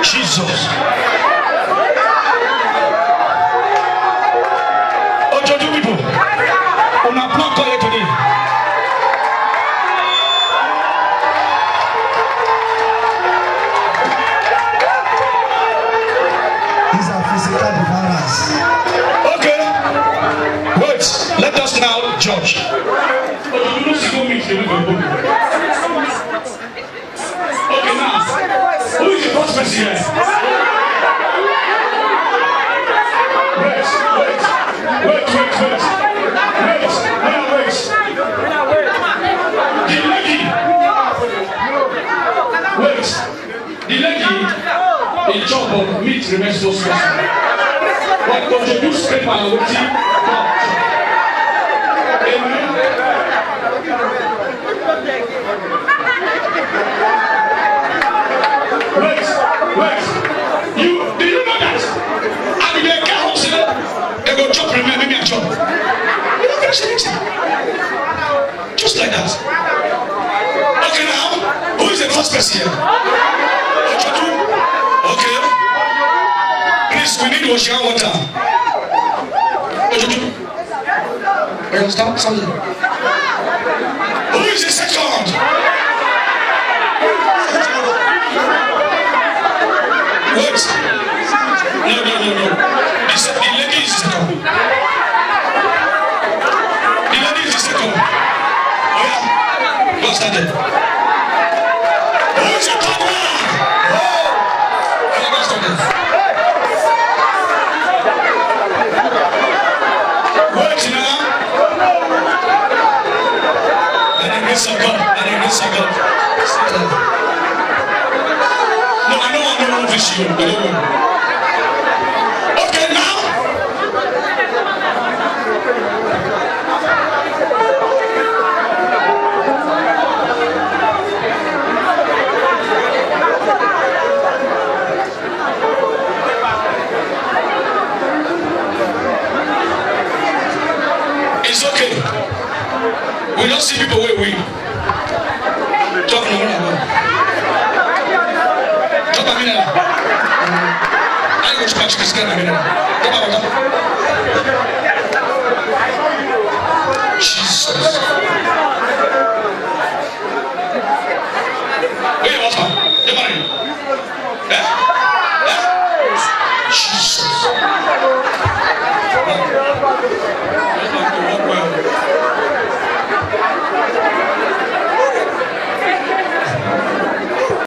Jesus. Ojoju people, on a plan call today. These are physical devourers. Okay, wait. Let us now judge. Okay, now, who is the first person here? Wait. The lady in chop of meat remains so special. But introduce paper and waiting. Amen. Wait. Do you know that? I mean, they can't hold it. They go chop, remember me and chop. You don't get anything. Just like that. Okay, now, who is the first person here? Okay. Please, we need washing water. Stop something. Who is the second? What? No. The lady is the second. The lady is the second. Oh yeah. What's that? Who is the third one? Oh. What's that? Wait now. And then get some God. No, I don't want to fish you. I don't want. Okay, now. It's okay. We don't see people where we talk no more. Talk about me now. I go to catch this guy. Talk about